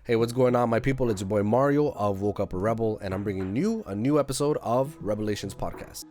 Hey, what's going on, my people? It's your boy Mario of Woke Up a Rebel, and I'm bringing you a new episode of Rebelations Podcast.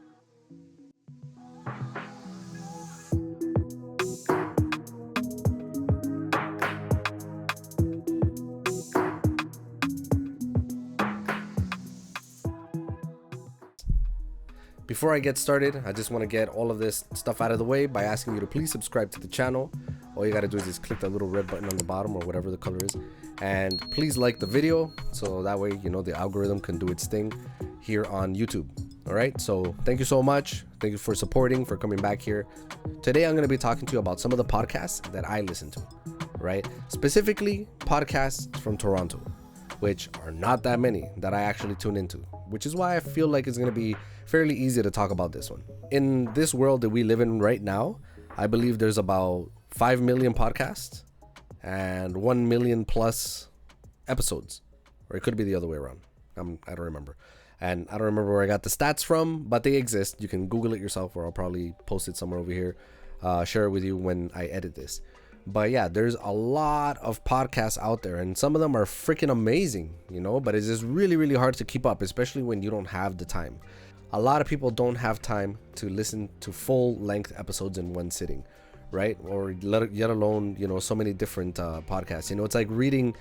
Before I get started, I just want to get all of this stuff out of the way by asking you to please subscribe to the channel. All you got to do is just click that little red button on the bottom or whatever the color is. And please like the video so that way, the algorithm can do its thing here on YouTube. All right. So thank you so much. Thank you for supporting, for coming back here. Today, I'm going to be talking to you about some of the podcasts that I listen to, right? Specifically, podcasts from Toronto, which are not that many that I actually tune into, which is why I feel like it's going to be fairly easy to talk about this one. In this world that we live in right now, I believe there's about 5 million podcasts and 1 million plus episodes, or it could be the other way around. I don't remember. And I don't remember where I got the stats from, but they exist. You can Google it yourself, or I'll probably post it somewhere over here, share it with you when I edit this. But yeah, there's a lot of podcasts out there, and some of them are freaking amazing, but it's just really, really hard to keep up, especially when you don't have the time. A lot of people don't have time to listen to full length episodes in one sitting, right? Or yet alone, so many different podcasts. It's like reading.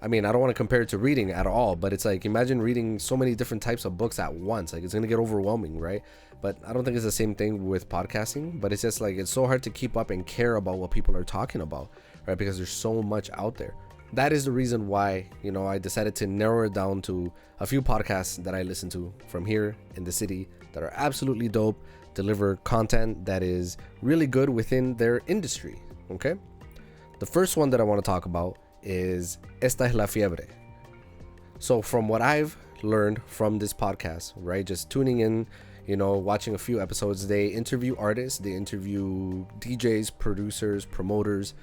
I mean, I don't want to compare it to reading at all, but it's like, imagine reading so many different types of books at once. Like, it's going to get overwhelming, right? But I don't think it's the same thing with podcasting, but it's just like, it's so hard to keep up and care about what people are talking about, right? Because there's so much out there. That is the reason why, I decided to narrow it down to a few podcasts that I listen to from here in the city that are absolutely dope, deliver content that is really good within their industry, okay? The first one that I want to talk about is Esta es la Fiebre. So from what I've learned from this podcast, right, just tuning in, watching a few episodes, they interview artists, they interview DJs, producers, promoters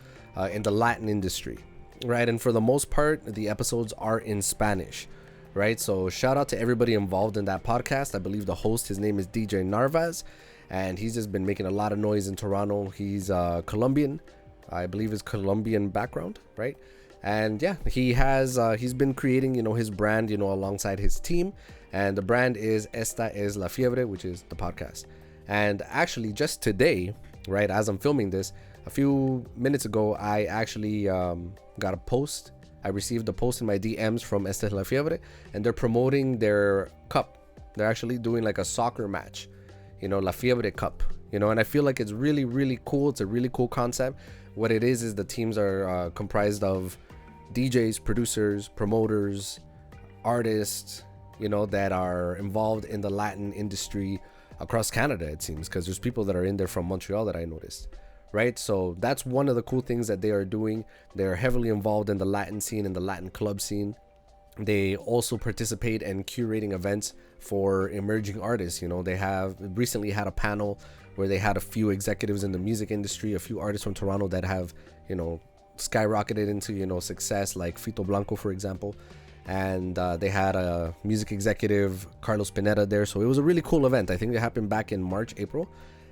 in the Latin industry. Right, and for the most part, the episodes are in Spanish, right? So shout out to everybody involved in that podcast. I believe the host, his name is DJ Narvaz, and he's just been making a lot of noise in Toronto. He's Colombian, I believe his Colombian background, right? And yeah, he's been creating, his brand, alongside his team, and the brand is Esta es la Fiebre, which is the podcast. And actually, just today, right, as I'm filming this, a few minutes ago, I actually got a post. I received a post in my DMs from Esta es la Fiebre, and they're promoting their cup. They're actually doing like a soccer match, La Fiebre Cup, and I feel like it's really, really cool. It's a really cool concept. What it is the teams are comprised of DJs, producers, promoters, artists, that are involved in the Latin industry across Canada, it seems, because there's people that are in there from Montreal that I noticed. Right, so that's one of the cool things that they are doing. They're heavily involved in the Latin scene and the Latin club scene. They also participate in curating events for emerging artists. They have recently had a panel where they had a few executives in the music industry, a few artists from Toronto that have, skyrocketed into, success, like Fito Blanco, for example. And they had a music executive, Carlos Pineda, there. So it was a really cool event. I think it happened back in March, April.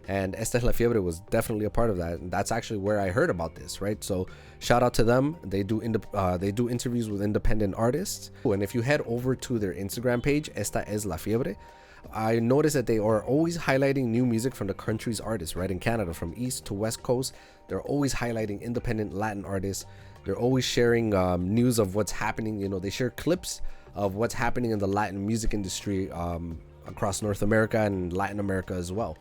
And Esta es la Fiebre was definitely a part of that. And that's actually where I heard about this, right? So shout out to them. They do interviews with independent artists. And if you head over to their Instagram page, Esta es la Fiebre, I noticed that they are always highlighting new music from the country's artists, right? In Canada, from east to west coast, they're always highlighting independent Latin artists. They're always sharing news of what's happening. They share clips of what's happening in the Latin music industry across North America and Latin America as well.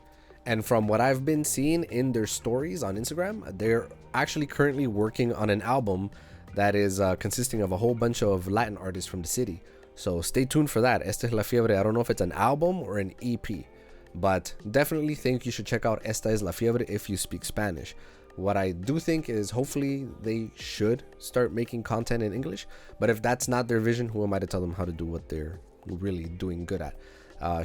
And from what I've been seeing in their stories on Instagram, they're actually currently working on an album that is consisting of a whole bunch of Latin artists from the city. So stay tuned for that. Esta es la Fiebre. I don't know if it's an album or an EP, but definitely think you should check out Esta es la Fiebre if you speak Spanish. What I do think is hopefully they should start making content in English, but if that's not their vision, who am I to tell them how to do what they're really doing good at?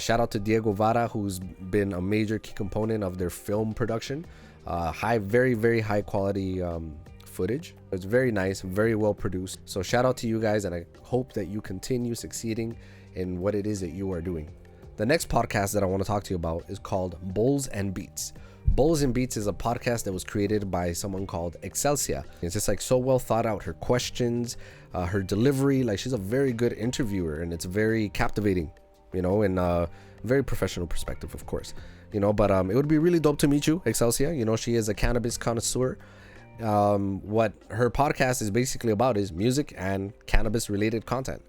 Shout out to Diego Vara, who's been a major key component of their film production. Very, very high quality footage. It's very nice, very well produced. So shout out to you guys, and I hope that you continue succeeding in what it is that you are doing. The next podcast that I want to talk to you about is called Bowlz N Beatz. Bowlz N Beatz is a podcast that was created by someone called Accion. It's just like so well thought out. Her questions, her delivery, like she's a very good interviewer, and it's very captivating, you know, and very professional perspective, of course, you know. But it would be really dope to meet you, Accion. You know, she is a cannabis connoisseur. What her podcast is basically about is music and cannabis related content,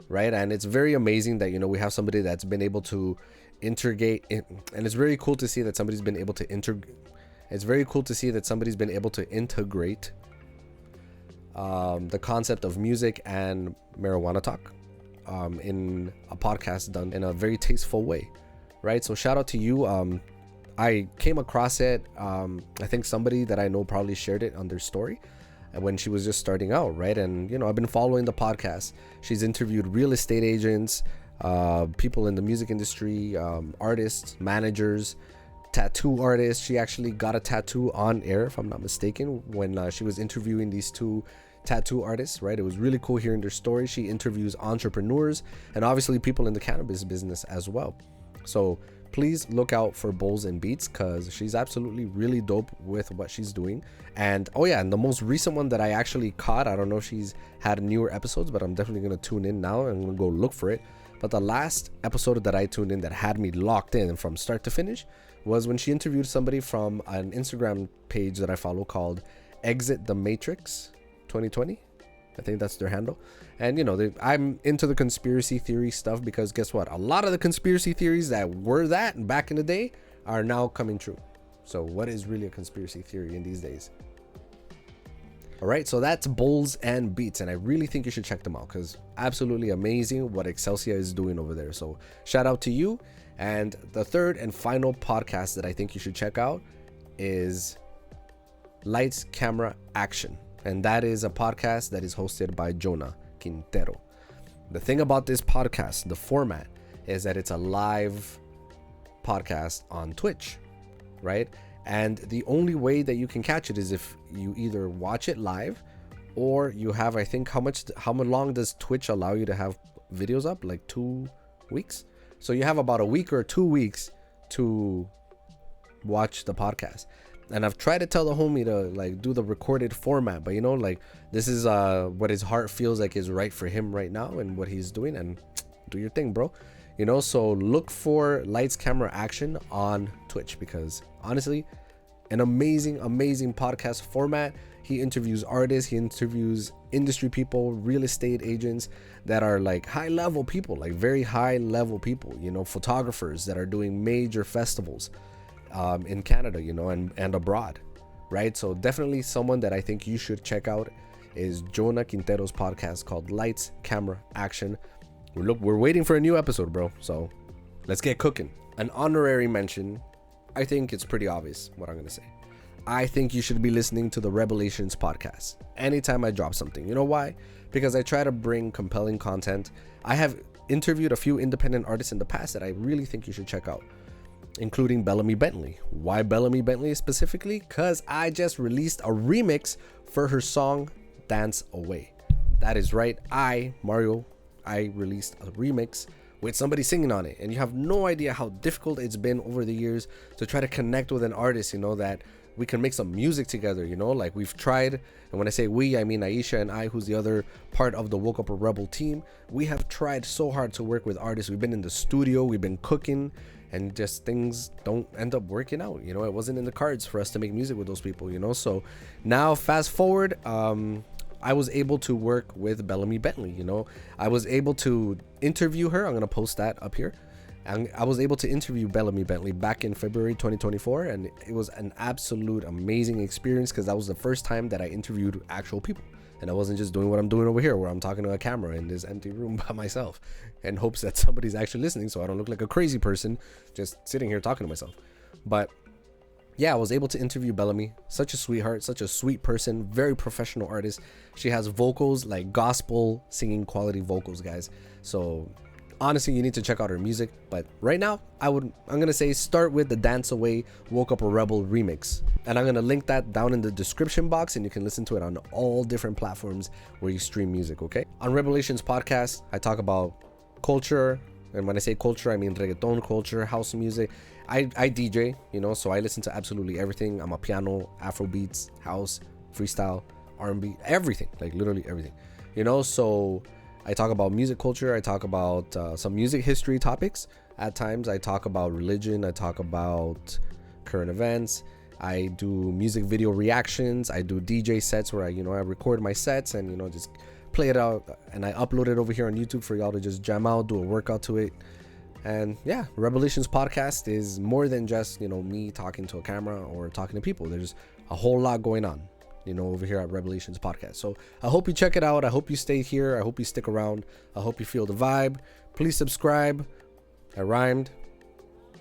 right? And it's very amazing that, you know, we have somebody that's been able to integrate, and it's very cool to see that somebody's been able to integrate the concept of music and marijuana talk in a podcast done in a very tasteful way, right? So shout out to you. I came across it, I think somebody that I know probably shared it on their story when she was just starting out, right? And, you know, I've been following the podcast. She's interviewed real estate agents, people in the music industry, artists, managers, tattoo artists. She actually got a tattoo on air, if I'm not mistaken, when she was interviewing these two tattoo artists, right? It was really cool hearing their story. She interviews entrepreneurs and obviously people in the cannabis business as well. So please look out for Bowlz N Beatz, because she's absolutely really dope with what she's doing. And oh yeah, and the most recent one that I actually caught, I don't know if she's had newer episodes, but I'm definitely going to tune in now and I'm going to go look for it. But the last episode that I tuned in that had me locked in from start to finish was when she interviewed somebody from an Instagram page that I follow called Exit the Matrix 2020. I think that's their handle. And, you know, I'm into the conspiracy theory stuff, because guess what? A lot of the conspiracy theories that were that back in the day are now coming true. So what is really a conspiracy theory in these days? All right, so that's Bowlz N Beatz, and I really think you should check them out, because absolutely amazing what Accion is doing over there. So shout out to you. And the third and final podcast that I think you should check out is Lights, Camera, Action. And that is a podcast that is hosted by Jonah Quintero. The thing about this podcast, the format, is that it's a live podcast on Twitch, right? And the only way that you can catch it is if you either watch it live, or you have, I think, how long does Twitch allow you to have videos up? Like 2 weeks. So you have about a week or 2 weeks to watch the podcast. And I've tried to tell the homie to like do the recorded format, but you know, like this is what his heart feels like is right for him right now and what he's doing, and do your thing, bro. You know, so look for Lights, Camera, Action on Twitch, because honestly, an amazing podcast format. He interviews artists, he interviews industry people, real estate agents that are like high level people, like very high level people, you know, photographers that are doing major festivals in Canada, you know, and abroad, right? So definitely someone that I think you should check out is Jonah Quintero's podcast called Lights, Camera, Action. We're waiting for a new episode, bro. So let's get cooking. An honorary mention. I think it's pretty obvious what I'm going to say. I think you should be listening to the Rebelations podcast anytime I drop something. You know why? Because I try to bring compelling content. I have interviewed a few independent artists in the past that I really think you should check out, including Bellamy Bentley. Why Bellamy Bentley specifically? Because I just released a remix for her song Dance Away. That is right. I released a remix with somebody singing on it, and you have no idea how difficult it's been over the years to try to connect with an artist, you know, that we can make some music together, you know, like we've tried. And when I say we, I mean Aisha and I, who's the other part of the Woke Up a Rebel team. We have tried so hard to work with artists. We've been in the studio, we've been cooking, and just things don't end up working out, you know. It wasn't in the cards for us to make music with those people, you know. So now fast forward, I was able to work with Bellamy Bentley, you know. I was able to interview her. I'm gonna post that up here. And I was able to interview Bellamy Bentley back in February 2024, and it was an absolute amazing experience, because that was the first time that I interviewed actual people, and I wasn't just doing what I'm doing over here, where I'm talking to a camera in this empty room by myself in hopes that somebody's actually listening, so I don't look like a crazy person just sitting here talking to myself. But yeah, I was able to interview Bellamy. Such a sweetheart, such a sweet person, very professional artist. She has vocals, like gospel singing quality vocals, guys. So honestly, you need to check out her music. But right now, I'm gonna say start with the Dance Away Woke Up a Rebel remix, and I'm gonna link that down in the description box, and you can listen to it on all different platforms where you stream music. Okay, on Rebelations Podcast, I talk about culture, And when I say culture, I mean reggaeton culture, house music. I DJ, you know, so I listen to absolutely everything. I'm a piano, Afro beats, house, freestyle, R&B, everything, like literally everything, you know. So I talk about music culture. I talk about some music history topics. At times I talk about religion. I talk about current events. I do music video reactions. I do DJ sets where I record my sets and, you know, just play it out, and I upload it over here on YouTube for y'all to just jam out, do a workout to it. And yeah, Rebelations Podcast is more than just, you know, me talking to a camera or talking to people. There's a whole lot going on, you know, over here at Rebelations Podcast. So I hope you check it out. I hope you stay here. I hope you stick around. I hope you feel the vibe. Please subscribe. I rhymed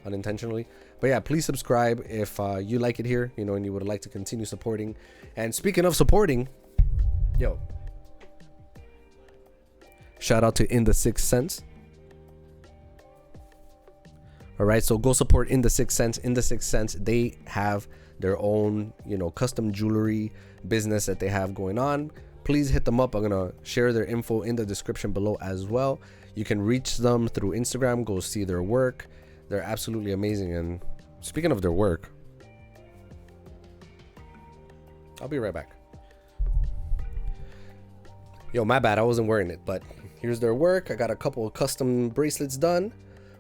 unintentionally. But yeah, please subscribe if you like it here, you know, and you would like to continue supporting. And speaking of supporting, yo, shout out to In the Sixth Sense. All right, so go support In the Sixth Sense. In the Sixth Sense, they have their own, you know, custom jewelry business that they have going on. Please hit them up. I'm gonna share their info in the description below as well. You can reach them through Instagram. Go see their work. They're absolutely amazing. And speaking of their work, I'll be right back. Yo, my bad, I wasn't wearing it, but here's their work. I got a couple of custom bracelets done.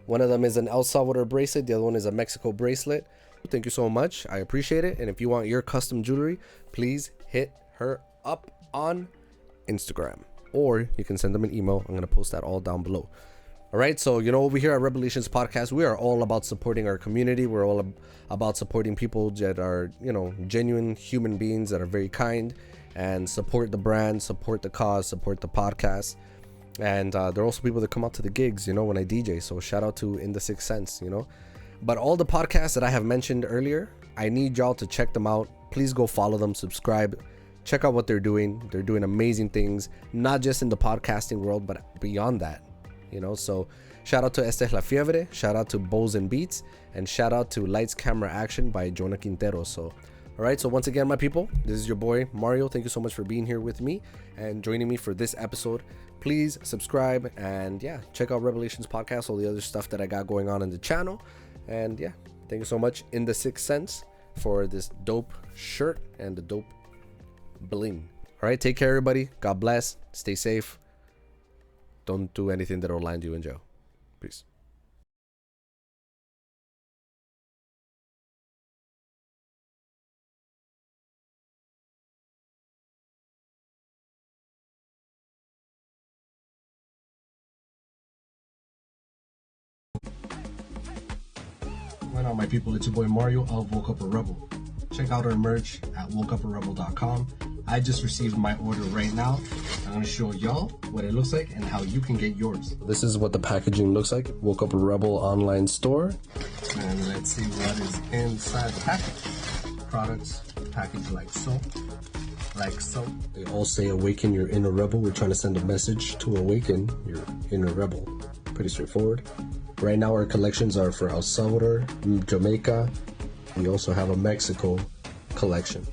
One of them is an El Salvador bracelet. The other one is a Mexico bracelet. Thank you so much. I appreciate it. And if you want your custom jewelry, please hit her up on Instagram, or you can send them an email. I'm going to post that all down below. All right. So, you know, over here at Rebelations Podcast, we are all about supporting our community. We're all about supporting people that are, you know, genuine human beings that are very kind and support the brand, support the cause, support the podcast. And there are also people that come out to the gigs, you know, when I DJ. So shout out to In the Sixth Sense, you know. But all the podcasts that I have mentioned earlier, I need y'all to check them out. Please go follow them, subscribe, check out what they're doing. They're doing amazing things, not just in the podcasting world, but beyond that, you know. So shout out to Esta es la Fiebre, shout out to Bowlz N Beatz, and shout out to Lights, Camera, Action by Jonah Quintero. So all right, so once again, my people, this is your boy Mario. Thank you so much for being here with me and joining me for this episode. Please subscribe and yeah, check out Rebelations Podcast, all the other stuff that I got going on in the channel. And yeah, thank you so much, In the Sixth Sense, for this dope shirt and the dope bling. All right, take care, everybody. God bless. Stay safe. Don't do anything that will land you in jail. Peace. What up, my people? It's your boy Mario of Woke Up a Rebel. Check out our merch at wokeuparebel.com. I just received my order right now. I'm going to show y'all what it looks like and how you can get yours. This is what the packaging looks like. Woke Up a Rebel online store. And let's see what is inside the package. Products packaged like so. Like so. They all say awaken your inner rebel. We're trying to send a message to awaken your inner rebel. Pretty straightforward. Right now our collections are for El Salvador, Jamaica. We also have a Mexico collection.